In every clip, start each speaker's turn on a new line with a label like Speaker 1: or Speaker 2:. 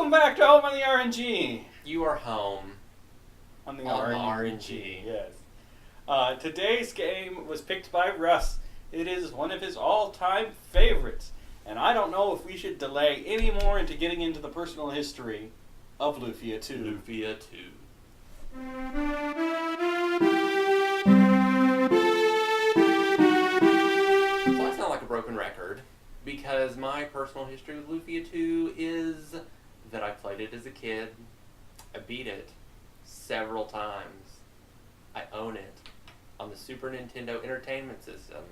Speaker 1: Welcome back to Home on the RNG.
Speaker 2: You are home
Speaker 1: On the
Speaker 2: on
Speaker 1: RNG.
Speaker 2: RNG.
Speaker 1: Yes. Today's game was picked by Russ. It is one of his all-time favorites. And I don't know if we should delay any more into getting into the personal history of Lufia 2.
Speaker 2: Lufia 2. So I sound like a broken record because my personal history with Lufia 2 is that I played it as a kid. I beat it several times. I own it on the Super Nintendo Entertainment System.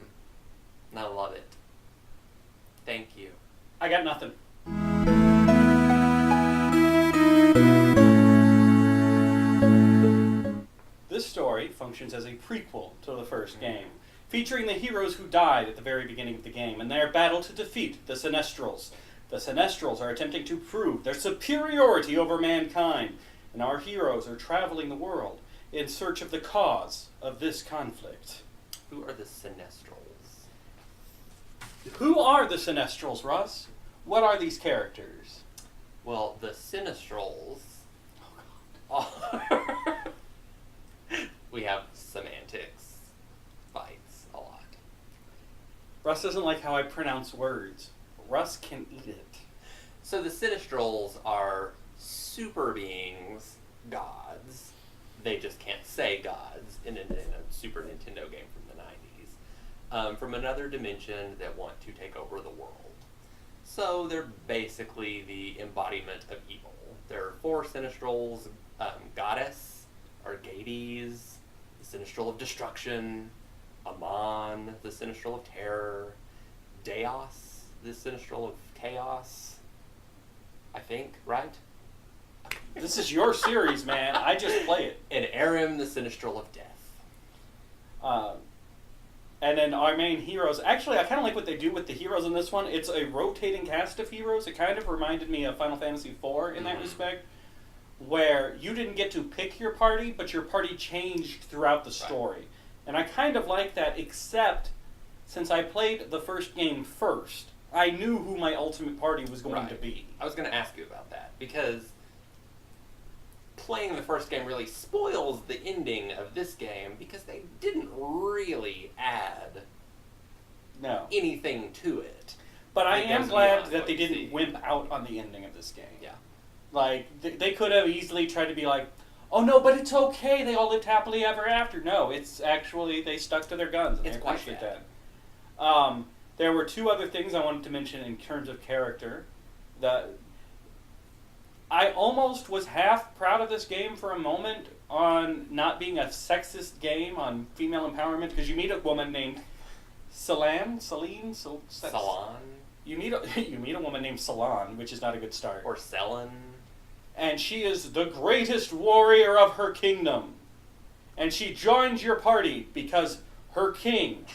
Speaker 2: And I love it. Thank you.
Speaker 1: I got nothing. This story functions as a prequel to the first game, featuring the heroes who died at the very beginning of the game and their battle to defeat the Sinestrals. The Sinestrals are attempting to prove their superiority over mankind, and our heroes are traveling the world in search of the cause of this conflict.
Speaker 2: Who are the Sinestrals?
Speaker 1: Who are the Sinestrals, Russ? What are these characters?
Speaker 2: Well, the Sinestrals
Speaker 1: Oh,
Speaker 2: are... We have semantics. Fights a lot.
Speaker 1: Russ doesn't like how I pronounce words. Russ can eat it.
Speaker 2: So the Sinestrals are super beings, gods. They just can't say gods in a Super Nintendo game from the 90s. From another dimension that want to take over the world. So they're basically the embodiment of evil. There are 4 Sinestrals: Goddess, or Gades, the Sinistral of Destruction, Amon, the Sinistral of Terror, Deos, the Sinistral of Chaos. I think, right?
Speaker 1: This is your series, man. I just play it.
Speaker 2: And Arim, the Sinistral of Death.
Speaker 1: And then our main heroes. Actually, I kind of like what they do with the heroes in this one. It's a rotating cast of heroes. It kind of reminded me of Final Fantasy IV in that respect, where you didn't get to pick your party, but your party changed throughout the story. Right. And I kind of like that, except since I played the first game first, I knew who my ultimate party was going to be.
Speaker 2: I was going to ask you about that, because playing the first game really spoils the ending of this game, because they didn't really add anything to it.
Speaker 1: But I am glad that they didn't wimp out on the ending of this game.
Speaker 2: Yeah.
Speaker 1: Like, they could have easily tried to be like, oh no, but it's okay, they all lived happily ever after. No, it's actually, they stuck to their guns, and I appreciate that. There were 2 other things I wanted to mention in terms of character. I almost was half proud of this game for a moment on not being a sexist game on female empowerment, because you meet a woman named Celine. You meet a woman named Salon, which is not a good start.
Speaker 2: Or Selen.
Speaker 1: And she is the greatest warrior of her kingdom. And she joins your party because her king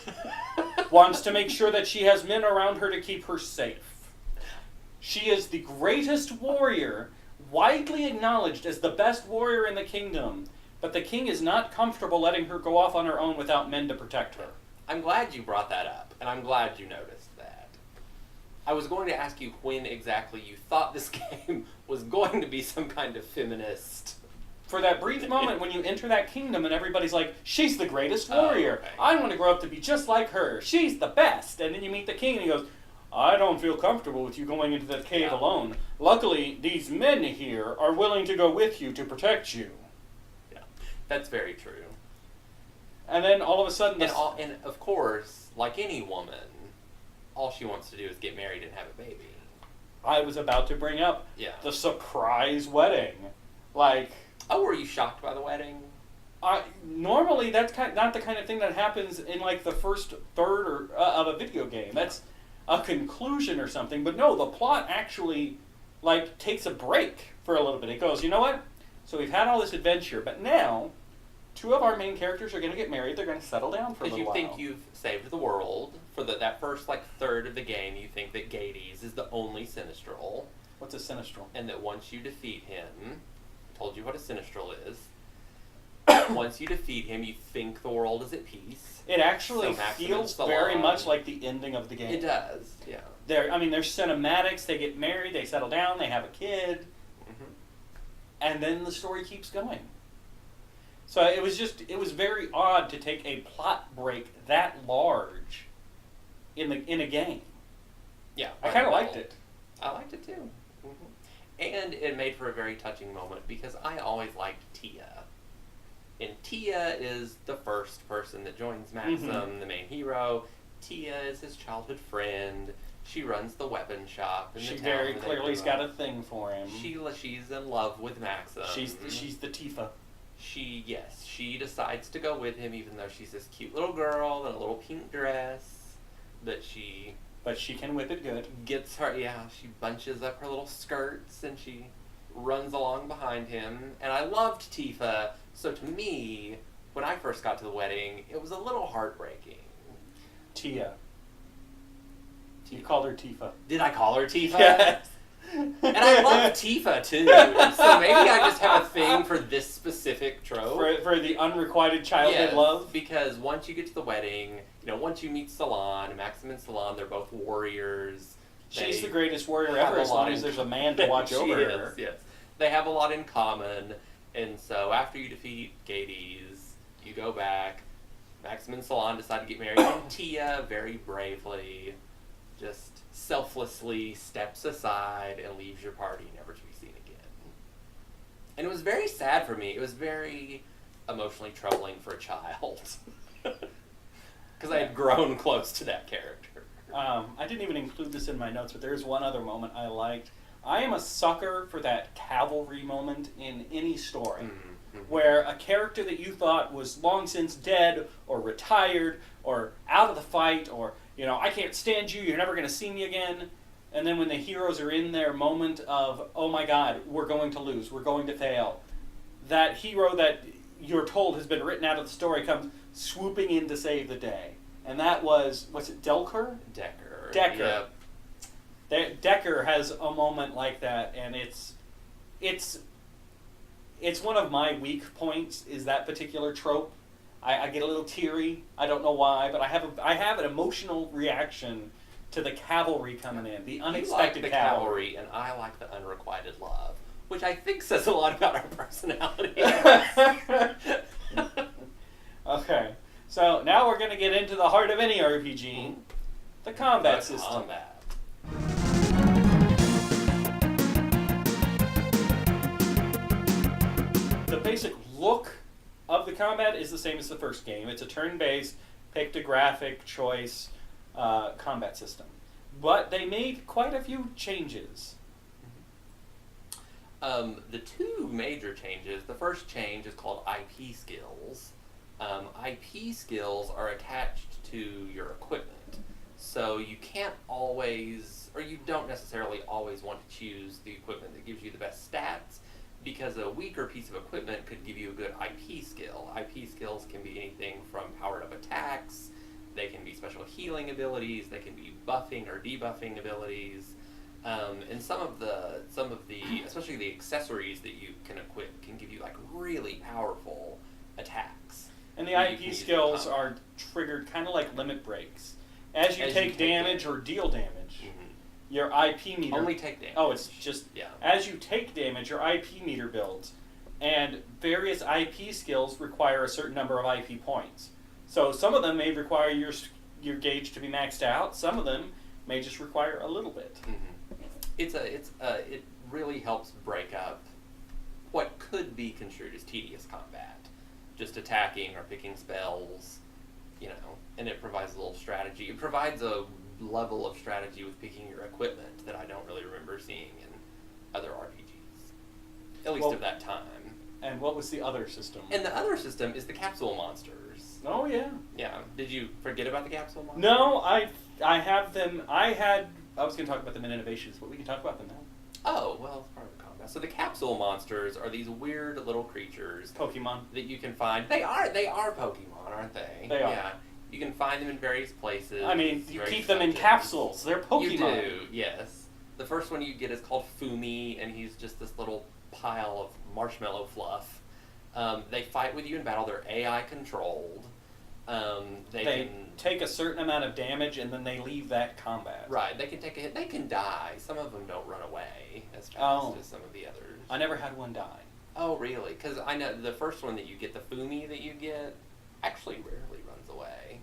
Speaker 1: wants to make sure that she has men around her to keep her safe. She is the greatest warrior, widely acknowledged as the best warrior in the kingdom, but the king is not comfortable letting her go off on her own without men to protect her.
Speaker 2: I'm glad you brought that up, and I'm glad you noticed that. I was going to ask you when exactly you thought this game was going to be some kind of feminist.
Speaker 1: For that brief moment when you enter that kingdom and everybody's like, she's the greatest warrior.
Speaker 2: Okay.
Speaker 1: I want to grow up to be just like her. She's the best. And then you meet the king and he goes, I don't feel comfortable with you going into that cave alone. Luckily, these men here are willing to go with you to protect you.
Speaker 2: Yeah, that's very true.
Speaker 1: And then all of a sudden...
Speaker 2: And of course, like any woman, all she wants to do is get married and have a baby.
Speaker 1: I was about to bring up the surprise wedding. Like...
Speaker 2: Oh, were you shocked by the wedding?
Speaker 1: Normally, that's not the kind of thing that happens in like the first third of a video game. That's a conclusion or something. But no, the plot actually like takes a break for a little bit. It goes, you know what? So we've had all this adventure, but now 2 of our main characters are going to get married. They're going to settle down for a little while.
Speaker 2: Because you think you've saved the world for that first like third of the game. You think that Gades is the only Sinistral.
Speaker 1: What's a Sinistral?
Speaker 2: And that once you defeat him, I told you what a Sinistral is. Once you defeat him, you think the world is at peace.
Speaker 1: It actually feels very much like the ending of the game.
Speaker 2: It does, yeah.
Speaker 1: There's cinematics, they get married, they settle down, they have a kid. And then the story keeps going. So it was very odd to take a plot break that large in a game.
Speaker 2: Yeah.
Speaker 1: I kind of liked it.
Speaker 2: I liked it too. And it made for a very touching moment because I always liked Tia. And Tia is the first person that joins Maxim, the main hero. Tia is his childhood friend. She runs the weapon shop. In
Speaker 1: She
Speaker 2: the
Speaker 1: very
Speaker 2: town
Speaker 1: clearly's got a thing for him.
Speaker 2: She's in love with Maxim.
Speaker 1: She's the Tifa.
Speaker 2: She decides to go with him even though she's this cute little girl in a little pink dress that she...
Speaker 1: But she can whip it good.
Speaker 2: She bunches up her little skirts and she runs along behind him. And I loved Tifa, so to me, when I first got to the wedding, it was a little heartbreaking.
Speaker 1: Tia. You called her Tifa.
Speaker 2: Did I call her Tifa?
Speaker 1: Yes.
Speaker 2: And I love Tifa too, so maybe I just have a thing for this specific trope.
Speaker 1: For the unrequited childhood love?
Speaker 2: Because once you get to the wedding, once you meet Salon, Maxim and Salon, they're both warriors.
Speaker 1: She's the greatest warrior ever as long as there's a man to watch over her.
Speaker 2: Yes. They have a lot in common, and so after you defeat Gades, you go back, Maxim and Salon decide to get married, and Tia very bravely just selflessly steps aside and leaves your party never to be seen again. And it was very sad for me. It was very emotionally troubling for a child. Because I had grown close to that character.
Speaker 1: I didn't even include this in my notes, but there's one other moment I liked. I am a sucker for that cavalry moment in any story. Where a character that you thought was long since dead or retired or out of the fight or, I can't stand you, you're never going to see me again. And then when the heroes are in their moment of, oh my God, we're going to lose, we're going to fail, that hero that you're told has been written out of the story comes swooping in to save the day. And that was it Decker?
Speaker 2: Decker.
Speaker 1: Yep. Decker has a moment like that, and it's one of my weak points, is that particular trope. I get a little teary. I don't know why, but I have an emotional reaction to the cavalry coming in, the unexpected
Speaker 2: you like the cavalry, and I like the unrequited love, which I think says a lot about our personality.
Speaker 1: Okay, so now we're going to get into the heart of any RPG, the combat system. The basic look of the combat is the same as the first game. It's a turn-based, pictographic choice combat system. But they made quite a few changes.
Speaker 2: The two major changes, the first change is called IP skills. IP skills are attached to your equipment. So you can't always, or you don't necessarily always want to choose the equipment that gives you the best stats, because a weaker piece of equipment could give you a good IP skill. IP skills can be anything from powered up attacks, they can be special healing abilities, they can be buffing or debuffing abilities, and some of the, especially the accessories that you can equip can give you like really powerful attacks.
Speaker 1: And the IP skills are triggered kind of like limit breaks. As you take damage or deal damage, your IP meter...
Speaker 2: Only take damage.
Speaker 1: Oh, it's just... Yeah. As you take damage, your IP meter builds. And various IP skills require a certain number of IP points. So some of them may require your gauge to be maxed out. Some of them may just require a little bit.
Speaker 2: It really helps break up what could be construed as tedious combat. Just attacking or picking spells, and it provides a little strategy. It provides a level of strategy with picking your equipment that I don't really remember seeing in other RPGs, at least of that time.
Speaker 1: And what was the other system?
Speaker 2: And the other system is the capsule monsters.
Speaker 1: Oh, yeah.
Speaker 2: Yeah. Did you forget about the capsule monsters?
Speaker 1: No, I have them. I was going to talk about them in innovations, but we can talk about them now.
Speaker 2: Oh, well, it's part of the combat. So the capsule monsters are these weird little creatures.
Speaker 1: Pokemon.
Speaker 2: That you can find. They are Pokemon, aren't they?
Speaker 1: They are.
Speaker 2: Yeah. You can find them in various places.
Speaker 1: I mean, you keep them in capsules. They're Pokemon.
Speaker 2: You do, yes. The first one you get is called Fumi, and he's just this little pile of marshmallow fluff. They fight with you in battle. They're AI controlled. They
Speaker 1: They
Speaker 2: can
Speaker 1: take a certain amount of damage and then they leave that combat.
Speaker 2: right. They can take a hit. They can die. Some of them don't run away as fast
Speaker 1: Oh.
Speaker 2: as some of the others.
Speaker 1: I never had one die.
Speaker 2: Oh, really? Because I know the first one that you get, the Fumi that you get, actually rarely runs away.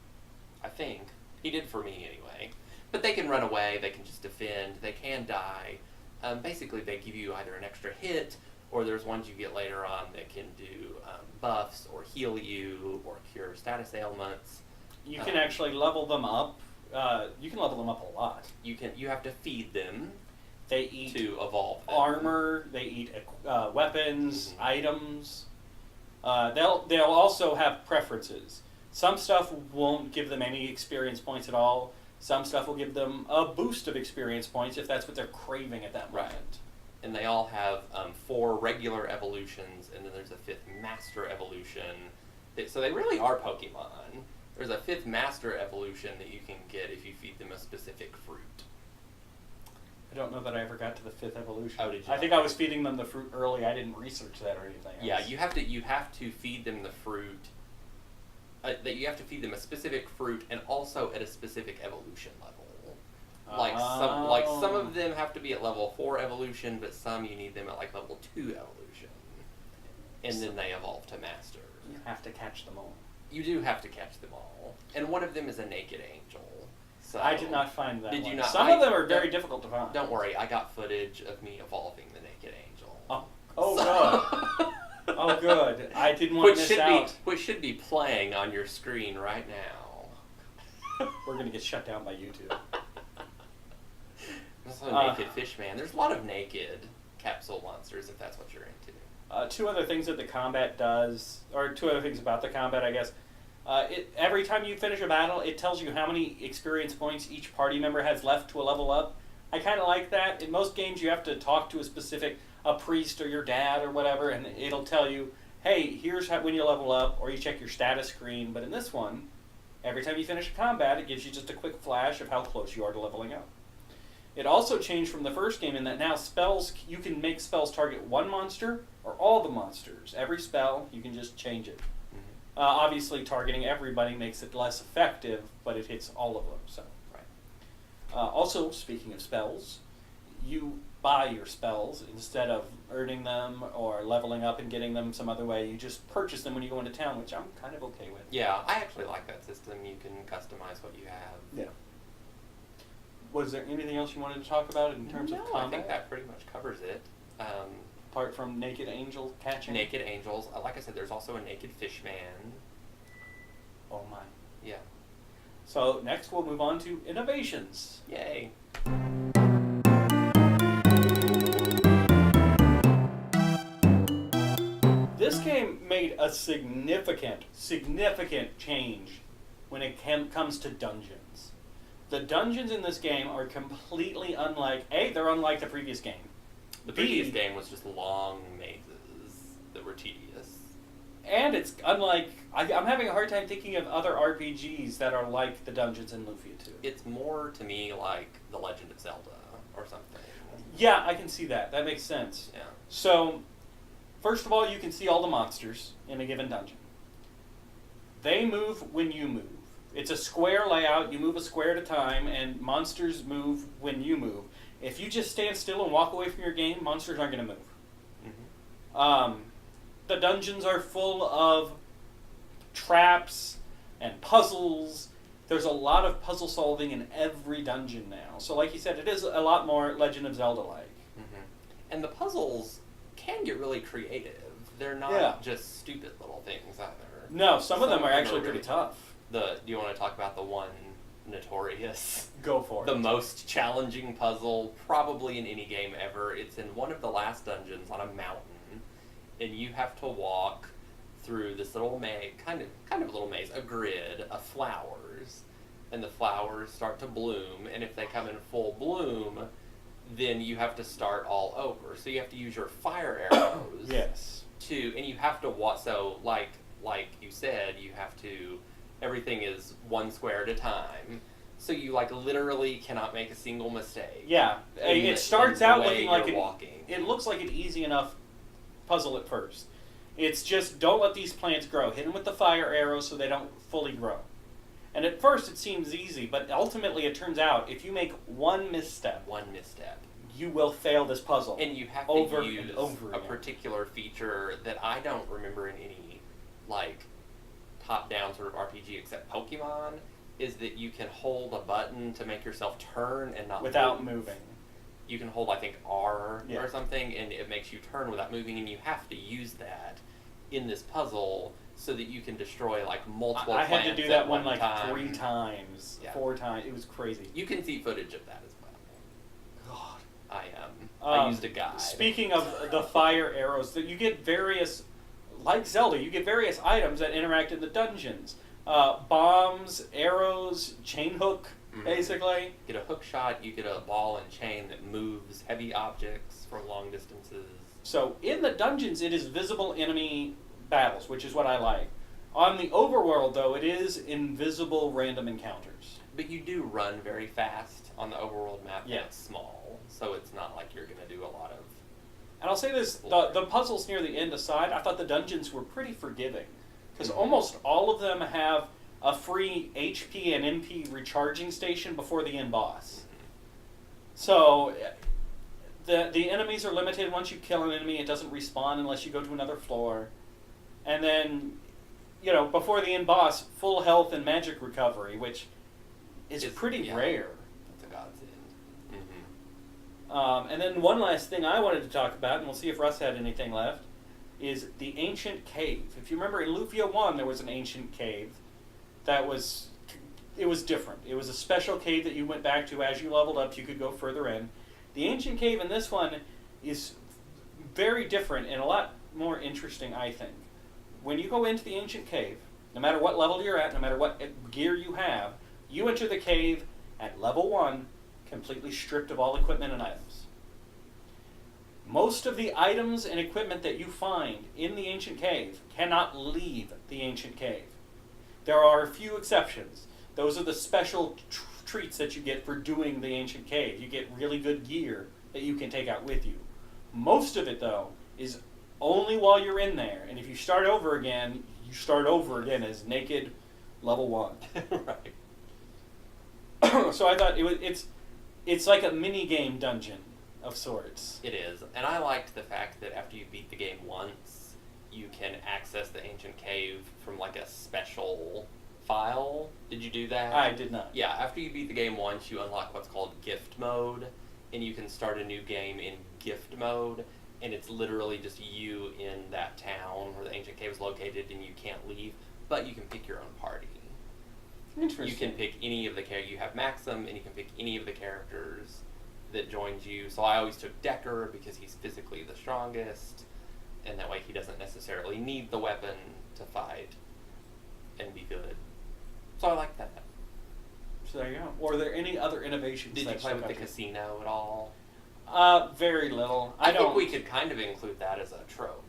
Speaker 2: I think. He did for me anyway. But they can run away, they can just defend, they can die. Basically, they give you either an extra hit, or there's ones you get later on that can do buffs, or heal you, or cure status ailments.
Speaker 1: You can actually level them up. You can level them up a lot.
Speaker 2: You have to feed them
Speaker 1: They eat
Speaker 2: to evolve them.
Speaker 1: armor. They eat weapons,
Speaker 2: Mhm.
Speaker 1: items. They'll also have preferences. Some stuff won't give them any experience points at all. Some stuff will give them a boost of experience points if that's what they're craving at that moment.
Speaker 2: Right. And they all have 4 regular evolutions, and then there's a 5th master evolution. So they really are Pokemon. There's a 5th master evolution that you can get if you feed them a specific fruit.
Speaker 1: I don't know that I ever got to the 5th evolution.
Speaker 2: Oh, did you
Speaker 1: I think I was feeding them the fruit early. I didn't research that or anything else.
Speaker 2: Yeah, you have to feed them the fruit. That you have to feed them a specific fruit, and also at a specific evolution level. Like some of them have to be at level 4 evolution, but some you need them at like level 2 evolution, and then they evolve to master.
Speaker 1: You have to catch them all.
Speaker 2: You do have to catch them all, and one of them is a naked angel. So
Speaker 1: I did not find that.
Speaker 2: Did
Speaker 1: one.
Speaker 2: you not?
Speaker 1: Some of them are very difficult to find.
Speaker 2: Don't worry, I got footage of me evolving the naked angel.
Speaker 1: Oh, good. Oh, good. I didn't want to miss out.
Speaker 2: Which should be playing on your screen right now.
Speaker 1: We're going to get shut down by YouTube.
Speaker 2: Also, naked fish man. There's a lot of naked capsule monsters if that's what you're into.
Speaker 1: 2 other things that the combat does, or 2 other things about the combat, I guess. Every time you finish a battle, it tells you how many experience points each party member has left to a level up. I kind of like that. In most games, you have to talk to a priest or your dad or whatever, and it'll tell you, hey, here's when you level up, or you check your status screen. But in this one, every time you finish a combat, it gives you just a quick flash of how close you are to leveling up. It also changed from the first game in that now spells, you can make spells target one monster or all the monsters. Every spell, you can just change it. Obviously, targeting everybody makes it less effective, but it hits all of them. So, right. Also, speaking of spells, you buy your spells instead of earning them or leveling up and getting them some other way. You just purchase them when you go into town, which I'm kind of okay with.
Speaker 2: Yeah, I actually like that system. You can customize what you have.
Speaker 1: Yeah. Was there anything else you wanted to talk about in terms of combat?
Speaker 2: I think that pretty much covers it.
Speaker 1: Apart from naked angel catching?
Speaker 2: Naked angels. Like I said, there's also a naked fish man.
Speaker 1: Oh my.
Speaker 2: Yeah.
Speaker 1: So next we'll move on to innovations.
Speaker 2: Yay.
Speaker 1: This game made a significant change when it comes to dungeons. The dungeons in this game are completely unlike, they're unlike the previous game.
Speaker 2: The previous game was just long mazes that were tedious.
Speaker 1: And it's unlike, I'm having a hard time thinking of other RPGs that are like the dungeons in Lufia 2.
Speaker 2: It's more, to me, like The Legend of Zelda or something.
Speaker 1: Yeah, I can see that. That makes sense.
Speaker 2: Yeah.
Speaker 1: So, first of all, you can see all the monsters in a given dungeon. They move when you move. It's a square layout. You move a square at a time, and monsters move when you move. If you just stand still and walk away from your game, monsters aren't going to move. Mm-hmm. The dungeons are full of traps and puzzles. There's a lot of puzzle solving in every dungeon now. So like you said, it is a lot more Legend of Zelda-like.
Speaker 2: Mm-hmm. And the puzzles can get really creative. They're not just stupid little things either.
Speaker 1: No, some of them are actually pretty tough.
Speaker 2: Do you want to talk about the one notorious?
Speaker 1: Go for it.
Speaker 2: The most challenging puzzle probably in any game ever. It's in one of the last dungeons on a mountain, and you have to walk through this little maze, kind of little maze, a grid of flowers, and the flowers start to bloom, and if they come in full bloom, then you have to start all over. So you have to use your fire arrows.
Speaker 1: Yes.
Speaker 2: And you have to walk. So like you said, you have to. Everything is one square at a time. So you literally cannot make a single mistake.
Speaker 1: Yeah. It starts out looking like
Speaker 2: walking.
Speaker 1: it looks like an easy enough puzzle at first. It's just don't let these plants grow. Hit them with the fire arrows so they don't fully grow. And at first it seems easy, but ultimately it turns out if you make one misstep, you will fail this puzzle.
Speaker 2: And you have
Speaker 1: over
Speaker 2: to use
Speaker 1: and over
Speaker 2: a
Speaker 1: again.
Speaker 2: particular feature that I don't remember in any, like, top-down sort of RPG except Pokemon, is that you can hold a button to make yourself turn and not
Speaker 1: without
Speaker 2: move.
Speaker 1: moving.
Speaker 2: You can hold, I think, R
Speaker 1: Yeah.
Speaker 2: or something, and it makes you turn without moving, and you have to use that in this puzzle so that you can destroy, like, multiple
Speaker 1: I had to
Speaker 2: plants
Speaker 1: do that
Speaker 2: at
Speaker 1: one like
Speaker 2: time.
Speaker 1: 3 times,
Speaker 2: Yeah.
Speaker 1: 4 times. It was crazy.
Speaker 2: You can see footage of that as well.
Speaker 1: God.
Speaker 2: I used a guide.
Speaker 1: Speaking of the fire arrows, that you get various, like Zelda, you get various items that interact in the dungeons. Bombs, arrows, chain hook, basically.
Speaker 2: You get a hook shot, you get a ball and chain that moves heavy objects from long distances.
Speaker 1: So in the dungeons, it is visible enemy battles, which is what I like. On the overworld, though, it is invisible random encounters.
Speaker 2: But you do run very fast on the overworld map, and
Speaker 1: Yeah.
Speaker 2: it's small, so it's not like you're going to do a lot of...
Speaker 1: And I'll say this, the puzzles near the end aside, I thought the dungeons were pretty forgiving. Because almost all of them have a free HP and MP recharging station before the end boss. So the enemies are limited. Once you kill an enemy, it doesn't respawn unless you go to another floor. And then, before the end boss, full health and magic recovery, which is pretty rare.
Speaker 2: That's a godsend.
Speaker 1: And then one last thing I wanted to talk about, and we'll see if Russ had anything left, is the ancient cave. If you remember in Lufia 1, there was an ancient cave that was different. It was a special cave that you went back to as you leveled up. You could go further in. The ancient cave in this one is very different and a lot more interesting, I think. When you go into the ancient cave, no matter what level you're at, no matter what gear you have, you enter the cave at level 1, completely stripped of all equipment and items. Most of the items and equipment that you find in the ancient cave cannot leave the ancient cave. There are a few exceptions. Those are the special treats that you get for doing the ancient cave. You get really good gear that you can take out with you. Most of it, though, is only while you're in there. And if you start over again, you start over again as naked level 1.
Speaker 2: Right.
Speaker 1: So I thought it's like a mini game dungeon of sorts.
Speaker 2: It is. And I liked the fact that after you beat the game once, you can access the ancient cave from like a special file. Did you do that?
Speaker 1: I did not.
Speaker 2: Yeah, after you beat the game once, you unlock what's called gift mode, and you can start a new game in gift mode, and it's literally just you in that town where the ancient cave is located, and you can't leave, but you can pick your own party.
Speaker 1: Interesting.
Speaker 2: You can pick any of the characters. You have Maxim, and you can pick any of the characters that joins you. So I always took Decker because he's physically the strongest, and that way he doesn't necessarily need the weapon to fight and be good. So I like that.
Speaker 1: So there you go. Were there any other innovations?
Speaker 2: Did you
Speaker 1: that
Speaker 2: play
Speaker 1: stuck
Speaker 2: with the
Speaker 1: out to you?
Speaker 2: casino at all?
Speaker 1: Very little.
Speaker 2: I
Speaker 1: don't.
Speaker 2: think we could kind of include that as a trope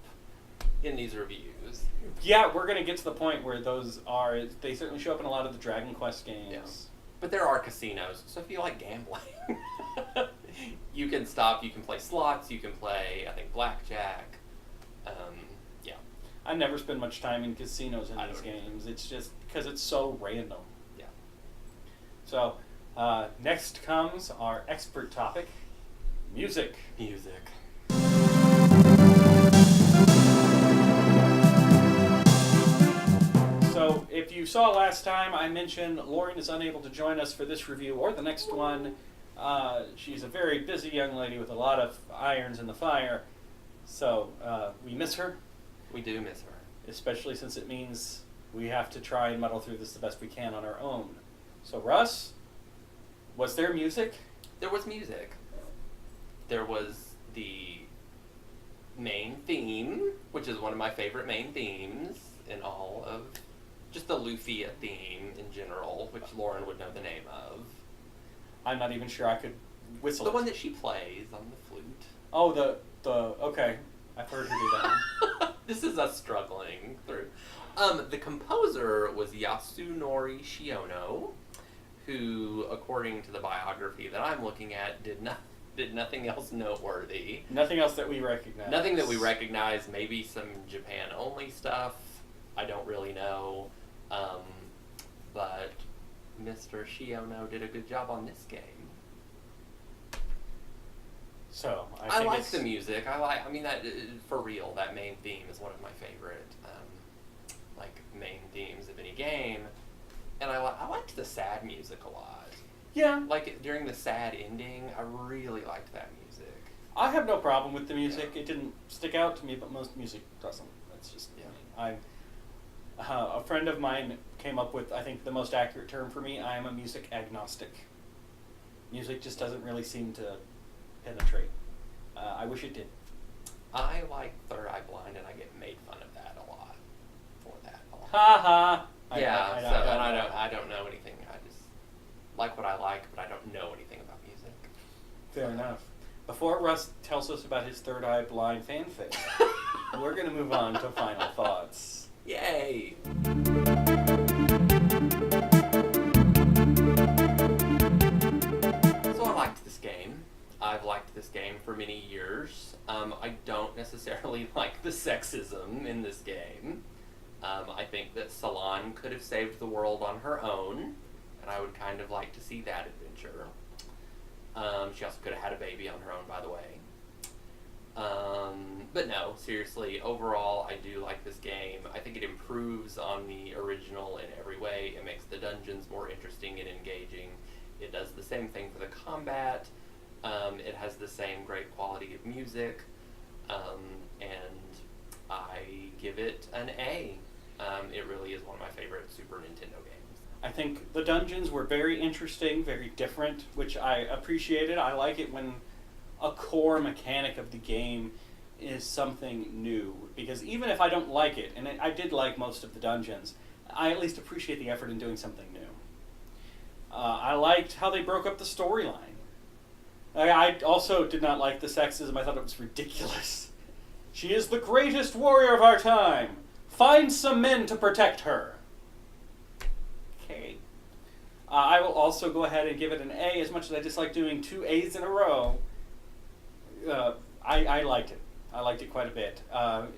Speaker 2: in these reviews.
Speaker 1: Yeah, we're gonna get to the point where those are. They certainly show up in a lot of the Dragon Quest games.
Speaker 2: Yeah. But there are casinos, so if you like gambling, you can stop. You can play slots. You can play, I think, blackjack. Yeah.
Speaker 1: I never spend much time in casinos in
Speaker 2: I
Speaker 1: these
Speaker 2: don't either.
Speaker 1: games. It's just because it's so random.
Speaker 2: Yeah.
Speaker 1: So next comes our expert topic: music.
Speaker 2: Music.
Speaker 1: So, if you saw last time, I mentioned Lauren is unable to join us for this review or the next one. She's a very busy young lady with a lot of irons in the fire. So, we miss her,
Speaker 2: We do miss her.
Speaker 1: especially since it means we have to try and muddle through this the best we can on our own. So, Russ, was there music?
Speaker 2: There was music. There was the main theme, which is one of my favorite main themes in all of just the Lufia theme in general, which Lauren would know the name of.
Speaker 1: I'm not even sure I could whistle
Speaker 2: The
Speaker 1: it.
Speaker 2: one that she plays on the flute.
Speaker 1: Oh, okay. I've heard her do that one.
Speaker 2: This is us struggling through. The composer was Yasunori Shiono, who, according to the biography that I'm looking at, did Did nothing else noteworthy.
Speaker 1: Nothing else that we recognize.
Speaker 2: Nothing that we recognize. Maybe some Japan-only stuff. I don't really know. But Mr. Shiono did a good job on this game.
Speaker 1: So,
Speaker 2: I like the music. I mean, that for real, that main theme is one of my favorite, main themes of any game. And I liked the sad music a lot.
Speaker 1: Yeah.
Speaker 2: Like, during the sad ending, I really liked that music.
Speaker 1: I have no problem with the music. It didn't stick out to me, but most music doesn't. That's just me. A friend of mine came up with, I think, the most accurate term for me. I am a music agnostic. Music just doesn't really seem to penetrate. I wish it did.
Speaker 2: I like Third Eye Blind, and I get made fun of that a lot. For that a lot.
Speaker 1: Ha ha!
Speaker 2: I don't know anything. I just like what I like, but I don't know anything about music.
Speaker 1: Fair enough. Before Russ tells us about his Third Eye Blind fanfic, we're going to move on to final thoughts.
Speaker 2: Yay! So I liked this game. I've liked this game for many years. I don't necessarily like the sexism in this game. I think that Salon could have saved the world on her own, and I would kind of like to see that adventure. She also could have had a baby on her own, by the way. But no, seriously, overall, I do like this game. I think it improves on the original in every way. It makes the dungeons more interesting and engaging. It does the same thing for the combat. It has the same great quality of music. And I give it an A. It really is one of my favorite Super Nintendo games.
Speaker 1: I think the dungeons were very interesting, very different, which I appreciated. I like it when a core mechanic of the game is something new, because even if I don't like it, and I did like most of the dungeons, I at least appreciate the effort in doing something new. I liked how they broke up the storyline. I also did not like the sexism. I thought it was ridiculous. She is the greatest warrior of our time. Find some men to protect her. Okay. I will also go ahead and give it an A, as much as I dislike doing 2 A's in a row. I liked it. I liked it quite a bit.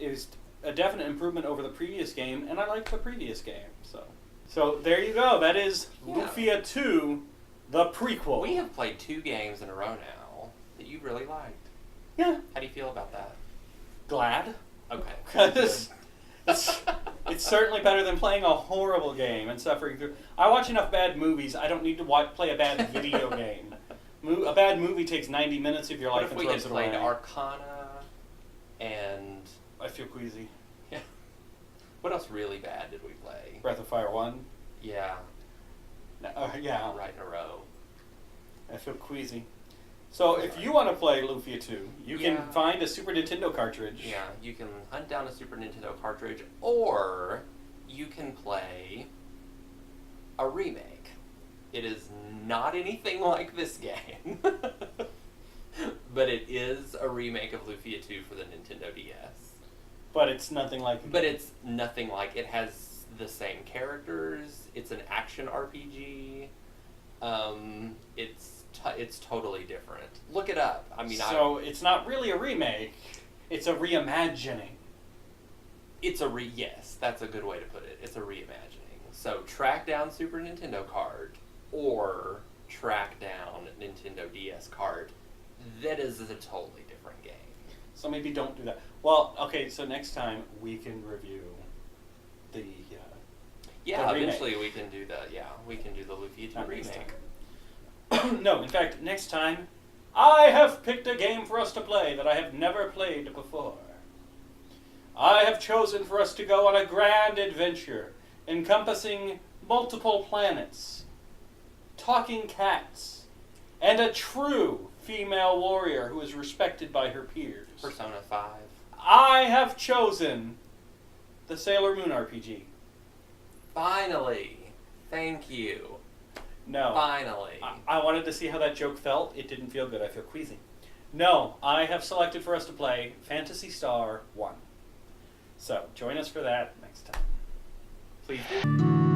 Speaker 1: It was a definite improvement over the previous game, and I liked the previous game. So there you go. That is Lufia 2, the prequel.
Speaker 2: We have played 2 games in a row now that you really liked.
Speaker 1: Yeah.
Speaker 2: How do you feel about that?
Speaker 1: Glad.
Speaker 2: Okay.
Speaker 1: Because it's certainly better than playing a horrible game and suffering through. I watch enough bad movies. I don't need to play a bad video game. A bad movie takes 90 minutes of your life and throws it away.
Speaker 2: What if we had played Arcana and...
Speaker 1: I feel queasy.
Speaker 2: Yeah. What else really bad did we play?
Speaker 1: Breath of Fire 1?
Speaker 2: Yeah.
Speaker 1: Yeah.
Speaker 2: Right in a row.
Speaker 1: I feel queasy. So if you want to play Lufia 2, you can find a Super Nintendo cartridge.
Speaker 2: Yeah, you can hunt down a Super Nintendo cartridge, or you can play a remake. It is not anything like this game, but it is a remake of Lufia 2 for the Nintendo DS.
Speaker 1: But it's nothing like it.
Speaker 2: But it's nothing like it. Has the same characters. It's an action RPG. It's totally different. Look it up. I mean,
Speaker 1: it's not really a remake. It's a reimagining.
Speaker 2: Yes, that's a good way to put it. It's a reimagining. So track down Super Nintendo card, or track down Nintendo DS card. That is a totally different game.
Speaker 1: So maybe don't do that. Well, okay. So next time we can review the.
Speaker 2: Yeah, eventually we can do the Lufia 2 remake.
Speaker 1: No, in fact, next time, I have picked a game for us to play that I have never played before. I have chosen for us to go on a grand adventure encompassing multiple planets, talking cats, and a true female warrior who is respected by her peers.
Speaker 2: Persona 5.
Speaker 1: I have chosen the Sailor Moon RPG.
Speaker 2: Finally. Thank you.
Speaker 1: No.
Speaker 2: Finally.
Speaker 1: I wanted to see how that joke felt. It didn't feel good. I feel queasy. No, I have selected for us to play Phantasy Star 1. So, join us for that next time.
Speaker 2: Please do.